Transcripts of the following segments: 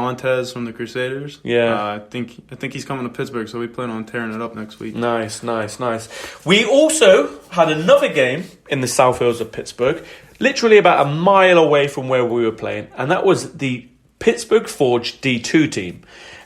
Montez from the Crusaders. Yeah. I think he's coming to Pittsburgh, so we plan on tearing it up next week. Nice. We also had another game in the South Hills of Pittsburgh, literally about a mile away from where we were playing, and that was the Pittsburgh Forge D2 team.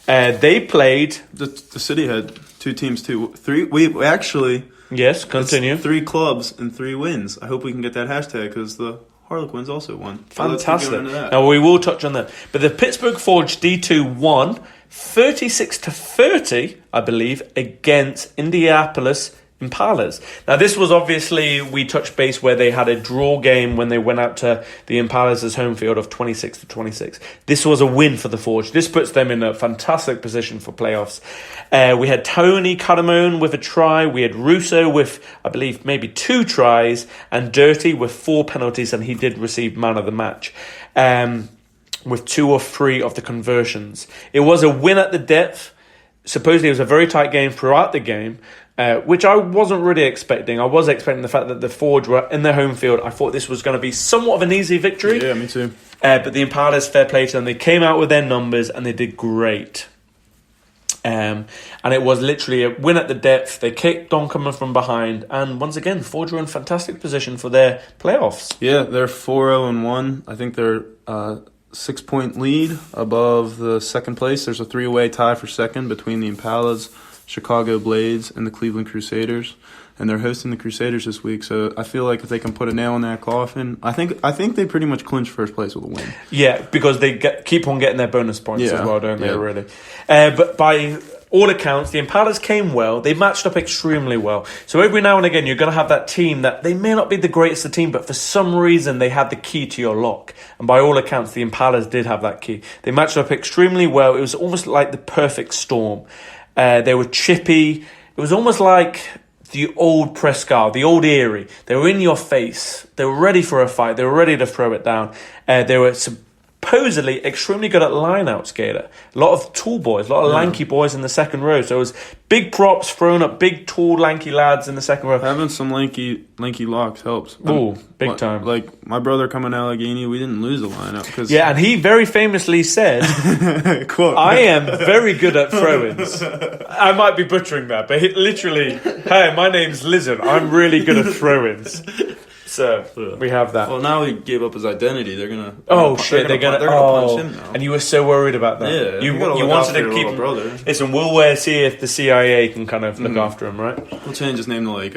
They played... The city had 2 teams, 3. We actually... Yes, continue. 3 clubs and 3 wins. I hope we can get that hashtag because the Harlequins also won. Fantastic. Now, we will touch on that. But the Pittsburgh Forge D2 won 36-30, I believe, against Indianapolis Impalas. Now, this was obviously, we touched base where they had a draw game when they went out to the Impalas' home field of 26-26. This was a win for the Forge. This puts them in a fantastic position for playoffs. We had Tony Cadamone with a try. We had Russo with, I believe, maybe 2 tries. And Dirty with 4 penalties, and he did receive man of the match. With 2 or 3 of the conversions. It was a win at the depth. Supposedly it was a very tight game throughout the game. Which I wasn't really expecting. I was expecting the fact that the Forge were in their home field. I thought this was going to be somewhat of an easy victory. Yeah, me too. But the Impalas, fair play to them. They came out with their numbers and they did great. And it was literally a win at the depth. They kicked on coming from behind. And once again, Forge were in fantastic position for their playoffs. Yeah, they're 4-0-1. I think they're 6-point lead above the second place. There's a 3-way tie for second between the Impalas, Chicago Blades, and the Cleveland Crusaders, and they're hosting the Crusaders this week. So I feel like if they can put a nail in that coffin, I think they pretty much clinch first place with a win. Yeah, because they keep on getting their bonus points as well, don't they? Yeah. Really, but by all accounts, the Impalas came well. They matched up extremely well. So every now and again, you're going to have that team that they may not be the greatest of team, but for some reason they had the key to your lock. And by all accounts, the Impalas did have that key. They matched up extremely well. It was almost like the perfect storm. They were chippy. It was almost like the old Prescal, the old Erie. They were in your face. They were ready for a fight. They were ready to throw it down. They were supposedly extremely good at line-out skater. A lot of tall boys, a lot of lanky boys in the second row. So it was big props thrown up, big, tall, lanky lads in the second row. Having some lanky locks helps. Ooh, big time. Like my brother coming to Allegheny, we didn't lose the lineup. Yeah, and he very famously said, quote, I am very good at throw-ins. I might be butchering that, but he literally, hey, my name's Lizard. I'm really good at throw-ins. So we have that. Well, now he gave up his identity. They're gonna. They're gonna punch him now. And you were so worried about that. Yeah, you wanted to keep him. Brother. Listen, we'll see if the CIA can kind of look after him, right? We'll change his name to like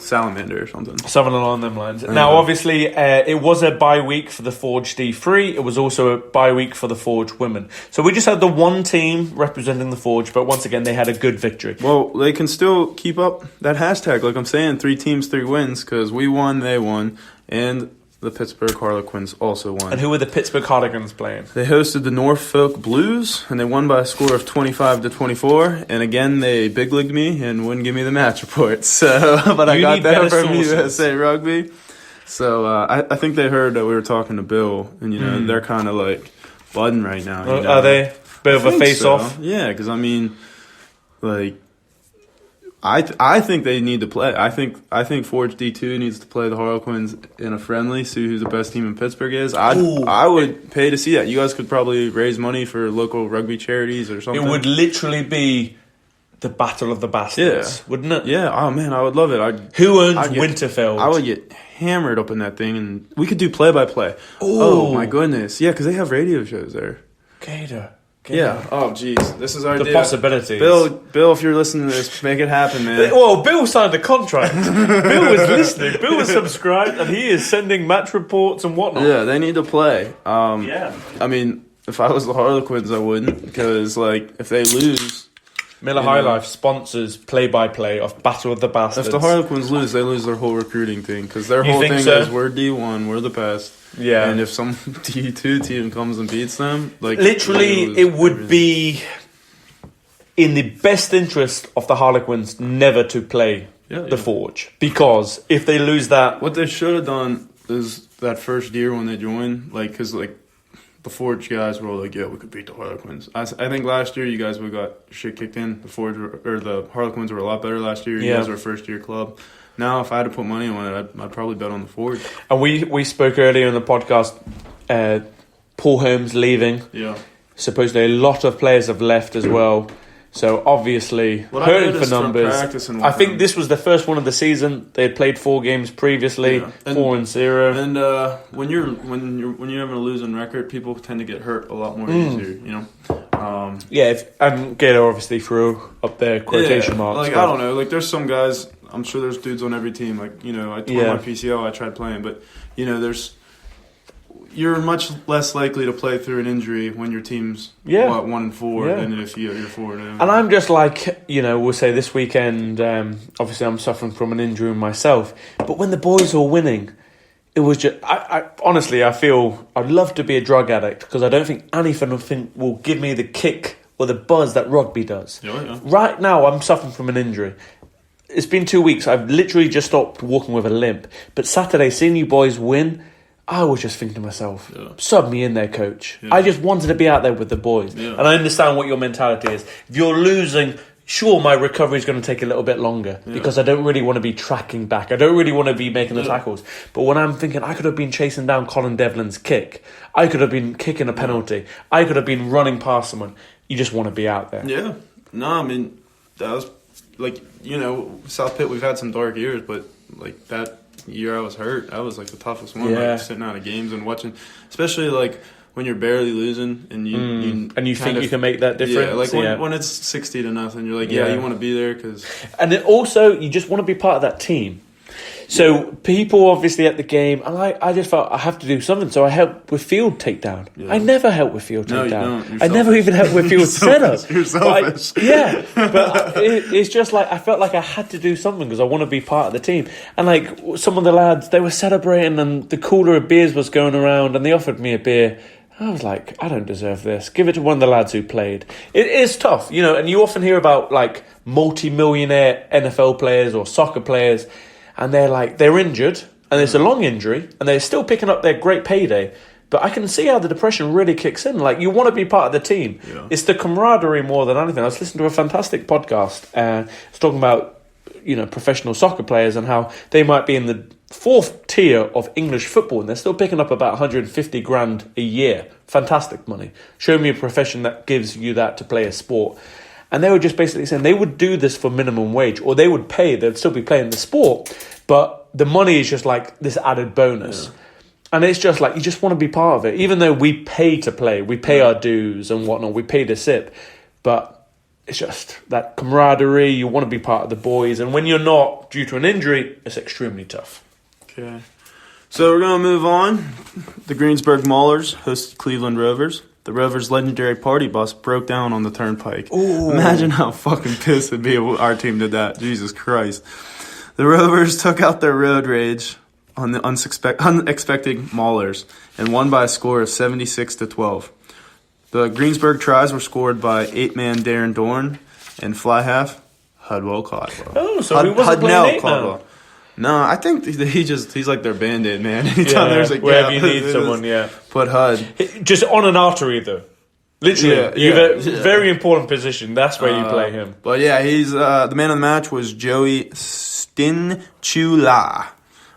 Salamander or something. Something along them lines. Now, obviously, it was a bye week for the Forge D3. It was also a bye week for the Forge women. So we just had the one team representing the Forge, but once again, they had a good victory. Well, they can still keep up that hashtag. Like I'm saying, 3 teams, 3 wins, because we won, they won, and the Pittsburgh Harlequins also won. And who were the Pittsburgh Harlequins playing? They hosted the Norfolk Blues, and they won by a score of 25-24. And again, they big-leagued me and wouldn't give me the match report. So, but I got that from USA Rugby. So I think they heard that we were talking to Bill, and they're kind of like budding right now. Are they? Bit of a face-off? So. Yeah, because I mean, like. I think they need to play. I think Forge D2 needs to play the Harlequins in a friendly, see who the best team in Pittsburgh is. I would pay to see that. You guys could probably raise money for local rugby charities or something. It would literally be the Battle of the Bastards, wouldn't it? Yeah. Oh man, I would love it. Who owns Winterfeld? I would get hammered up in that thing, and we could do play-by-play. Oh my goodness, yeah, because they have radio shows there. Gator. Yeah. Oh, jeez. This is our the possibilities. Bill, if you're listening to this, make it happen, man. Well, Bill signed a contract. Bill was listening. Bill was subscribed, and he is sending match reports and whatnot. Yeah, they need to play. Yeah. I mean, if I was the Harlequins, I wouldn't, because like if they lose, Miller High Life sponsors play-by-play of Battle of the Bastards. If the Harlequins lose, they lose their whole recruiting thing, because their whole thing is we're D1, we're the best. Yeah. And if some D2 team comes and beats them, like literally, it would be in the best interest of the Harlequins never to play the Forge, because if they lose that, what they should have done is that first year when they joined, like, because like the Forge guys were all like, yeah, we could beat the Harlequins. I think last year you guys would got shit kicked in. The Forge or the Harlequins were a lot better last year. You guys were a first year club. Now, if I had to put money on it, I'd probably bet on the Forge. And we spoke earlier in the podcast, Paul Holmes leaving. Yeah. Supposedly a lot of players have left as well. So obviously hurting for numbers. I think this was the first one of the season. They had played 4 games previously, 4-0. And when you're having a losing record, people tend to get hurt a lot more easier. You know. And Gator obviously threw up their quotation marks. Like I don't know. Like there's some guys. I'm sure there's dudes on every team. Like I tore my PCL. I tried playing, but you're much less likely to play through an injury when your team's 1-4 than if you're 4-0. And I'm just like, we'll say this weekend, obviously I'm suffering from an injury myself, but when the boys were winning, it was just, I honestly, I feel I'd love to be a drug addict because I don't think anything will give me the kick or the buzz that rugby does. Yeah. Right now, I'm suffering from an injury. It's been 2 weeks. I've literally just stopped walking with a limp. But Saturday, seeing you boys win, I was just thinking to myself, sub me in there, coach. Yeah. I just wanted to be out there with the boys. Yeah. And I understand what your mentality is. If you're losing, sure, my recovery is going to take a little bit longer because I don't really want to be tracking back. I don't really want to be making the tackles. But when I'm thinking, I could have been chasing down Colin Devlin's kick. I could have been kicking a penalty. I could have been running past someone. You just want to be out there. Yeah. No, I mean, that was, South Pitt, we've had some dark years, but, that year I was hurt, that was, the toughest one. Sitting out of games and watching, especially, when you're barely losing and you think you can make that difference. When it's 60-0, you're you want to be there because. And then also you just want to be part of that team. So people obviously at the game, and I just felt I have to do something. So I helped with field takedown. Yeah. I never helped with field takedown. I never even helped with field setup. You're selfish. But it's just I felt like I had to do something because I want to be part of the team. And some of the lads, they were celebrating, and the cooler of beers was going around, and they offered me a beer. I was like, I don't deserve this. Give it to one of the lads who played. It is tough, and you often hear about multi-millionaire NFL players or soccer players, and they're injured, and it's a long injury, and they're still picking up their great payday. But I can see how the depression really kicks in. You want to be part of the team. Yeah. It's the camaraderie more than anything. I was listening to a fantastic podcast, it's talking about professional soccer players and how they might be in the 4th tier of English football, and they're still picking up about 150 grand a year. Fantastic money. Show me a profession that gives you that to play a sport. And they were just basically saying they would do this for minimum wage, or they would pay. They'd still be playing the sport, but the money is just this added bonus. Yeah. And it's just you just want to be part of it. Even though we pay to play, we pay our dues and whatnot, we pay to sip, but it's just that camaraderie. You want to be part of the boys, and when you're not, due to an injury, it's extremely tough. Okay. So we're going to move on. The Greensburg Maulers hosted Cleveland Rovers. The Rovers' legendary party bus broke down on the turnpike. Ooh. Imagine how fucking pissed it'd be if our team did that. Jesus Christ. The Rovers took out their road rage on the unexpected Maulers and won by a score of 76-12. The Greensburg tries were scored by 8-man Darren Dorn and fly half Hudwell Caldwell. Oh, so he wasn't playing 8 now. No, I think he's like their Band-Aid man. Anytime there's a gap, wherever you need someone, put Hud. Just on an artery, though. Literally, you have a very important position. That's where you play him. But he's the man of the match was Joey Stinchula.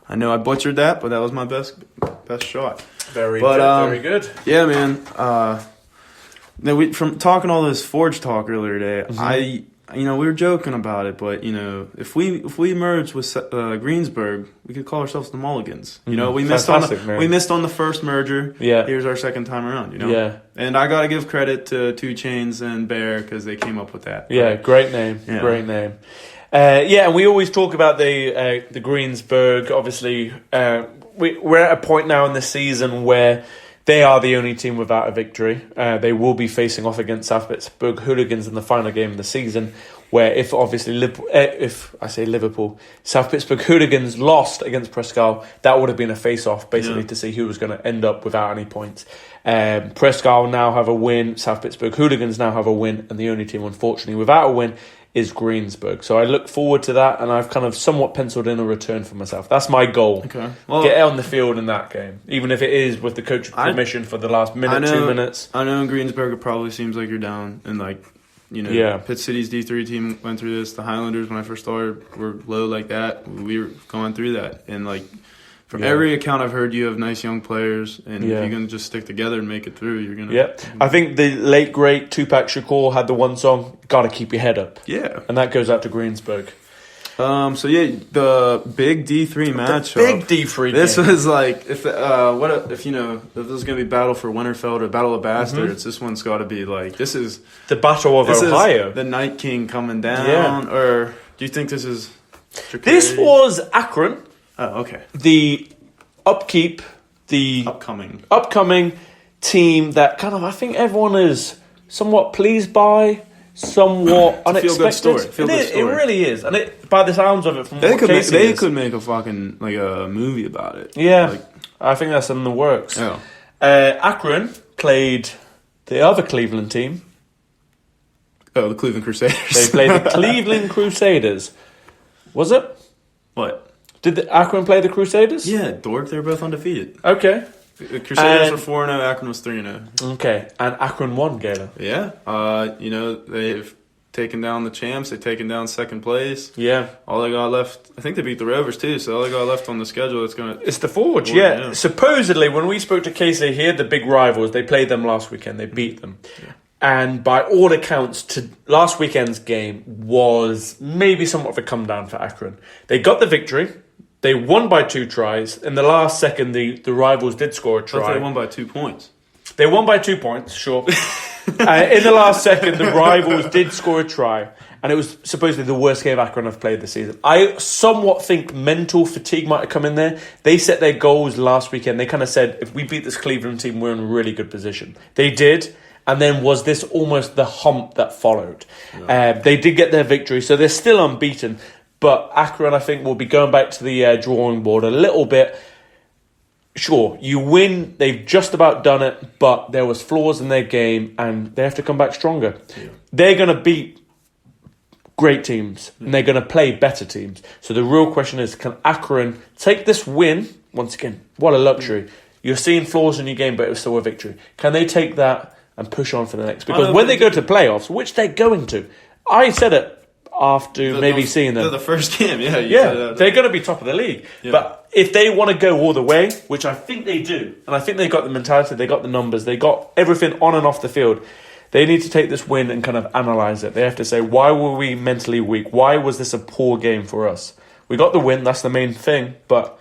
I know I butchered that, but that was my best shot. Very good. Yeah, man. From talking all this Forge talk earlier today, we were joking about it, but if we merged with Greensburg, we could call ourselves the Mulligans. We missed on the first merger. Yeah, here's our second time around. Yeah, and I gotta give credit to 2 Chainz and Bear because they came up with that. Yeah, great name. Yeah. Great name. And we always talk about the Greensburg. Obviously, we're at a point now in the season where they are the only team without a victory. They will be facing off against South Pittsburgh Hooligans in the final game of the season, where if Liverpool, South Pittsburgh Hooligans lost against Prescal, that would have been a face-off, basically, to see who was going to end up without any points. Prescal now have a win, South Pittsburgh Hooligans now have a win, and the only team, unfortunately, without a win is Greensburg. So I look forward to that, and I've kind of somewhat penciled in a return for myself. That's my goal. Okay. Well, get on the field in that game, even if it is with the coach's permission for the last 2 minutes. I know in Greensburg it probably seems like you're down, and Pitt City's D3 team went through this. The Highlanders, when I first started, were low like that. We were going through that, and from every account I've heard, you have nice young players, and if you can just stick together and make it through, you're gonna. Yeah, I think the late great Tupac Shakur had the one song, "Gotta Keep Your Head Up." Yeah, and that goes out to Greensburg. So yeah, the big D3 matchup. Big D3. This game. was like if this is gonna be battle for Winterfeld or Battle of Bastards, this one's got to be like this is the Battle of Ohio. The Night King coming down, or do you think this is? This was Akron. Oh, okay. The upkeep, the upcoming team that kind of I think everyone is somewhat pleased by. Somewhat unexpected. Feel good story. It really is, and by the sounds of it, from they could make a fucking like a movie about it. Yeah, I think that's in the works. Yeah. Akron played the other Cleveland team. Oh, the Cleveland Crusaders. They played the Cleveland Crusaders. Was it? What? Did Akron play the Crusaders? Yeah, dork. They were both undefeated. Okay. The Crusaders were 4-0, Akron was 3-0. Okay, and Akron won, Galen. Yeah, they've taken down the champs. They've taken down second place. Yeah. All they got left, I think they beat the Rovers too, so all they got left on the schedule it's the Forge, yeah. Supposedly, when we spoke to Casey here, the big rivals, they played them last weekend. They beat them. Yeah. And by all accounts, last weekend's game was maybe somewhat of a come down for Akron. They got the victory. They won by 2 tries. In the last second, the rivals did score a try. They won by 2 points. They won by 2 points, sure. In the last second, the rivals did score a try. And it was supposedly the worst game Akron have played this season. I somewhat think mental fatigue might have come in there. They set their goals last weekend. They kind of said, if we beat this Cleveland team, we're in a really good position. They did. And then was this almost the hump that followed? Yeah. They did get their victory, so they're still unbeaten. But Akron, I think, will be going back to the drawing board a little bit. Sure, you win. They've just about done it, but there was flaws in their game, and they have to come back stronger. Yeah. They're going to beat great teams, and they're going to play better teams. So the real question is, can Akron take this win? Once again, what a luxury. You're seeing flaws in your game, but it was still a victory. Can they take that and push on for the next? Because when they go to playoffs, which they're going to, I said it after seeing them. The first game, they're going to be top of the league. Yeah. But if they want to go all the way, which I think they do, and I think they got the mentality, they got the numbers, they got everything on and off the field, they need to take this win and kind of analyse it. They have to say, why were we mentally weak? Why was this a poor game for us? We got the win, that's the main thing, but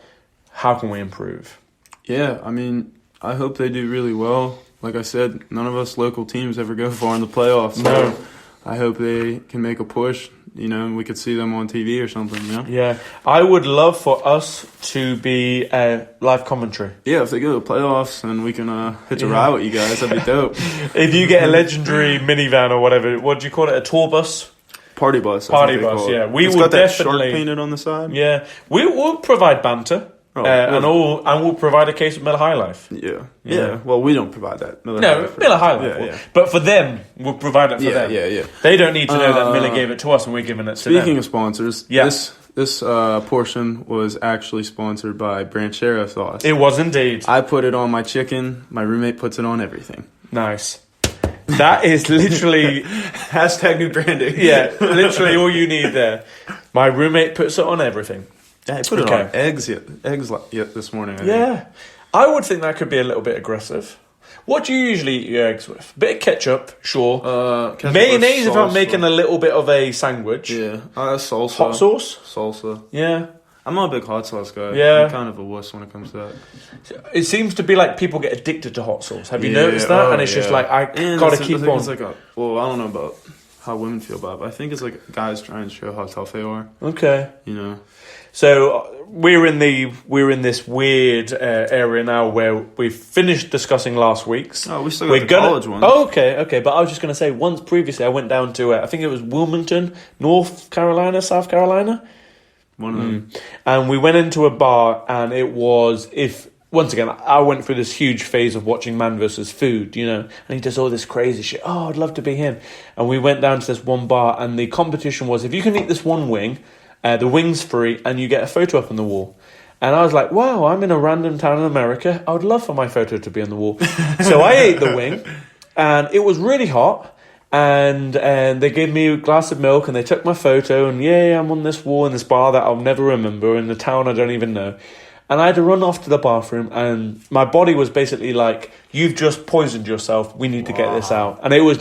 how can we improve? Yeah, I mean, I hope they do really well. Like I said, none of us local teams ever go far in the playoffs. No. I hope they can make a push. We could see them on TV or something, Yeah, I would love for us to be live commentary. Yeah, if they go to the playoffs and we can hitch a ride with you guys, that'd be dope. If you get a legendary minivan or whatever, what do you call it, a tour bus? Party bus. Party bus, yeah. It's got that shark painted on the side. Yeah, we will provide banter. And we'll provide a case of Miller High Life. Yeah. Well, we don't provide that. Miller High Life. Yeah. But for them, we'll provide it for them. Yeah. They don't need to know that Miller gave it to us and we're giving it to them. Speaking of sponsors, this portion was actually sponsored by Branchero sauce. It was indeed. I put it on my chicken. My roommate puts it on everything. Nice. That is literally... Hashtag new branding. Yeah, literally all you need there. My roommate puts it on everything. Yeah, I put it on eggs this morning. I would think that could be a little bit aggressive. What do you usually eat your eggs with? Bit of ketchup, sure. Mayonnaise if I'm making a little bit of a sandwich. Yeah, salsa. Hot sauce? Salsa. Yeah. I'm not a big hot sauce guy. Yeah. I'm kind of a wuss when it comes to that. It seems to be like people get addicted to hot sauce. Have you noticed that? And it's just like, I gotta keep on. It's like I don't know about how women feel about it, but I think it's like guys trying to show how tough they are. Okay. So we're in this weird area now where we've finished discussing last week's. Oh, we still got the college one. Oh, okay. But I was just going to say, once previously I went down to, I think it was Wilmington, North Carolina, South Carolina. One of them. And we went into a bar and it was, once again, I went through this huge phase of watching Man vs. Food, and he does all this crazy shit. Oh, I'd love to be him. And we went down to this one bar and the competition was, if you can eat this one wing, the wing's free and you get a photo up on the wall. And I was like, wow, I'm in a random town in America. I would love for my photo to be on the wall. So I ate the wing and it was really hot. And they gave me a glass of milk and they took my photo and I'm on this wall in this bar that I'll never remember in the town I don't even know. And I had to run off to the bathroom, and my body was basically like, "You've just poisoned yourself. We need to get this out." And it was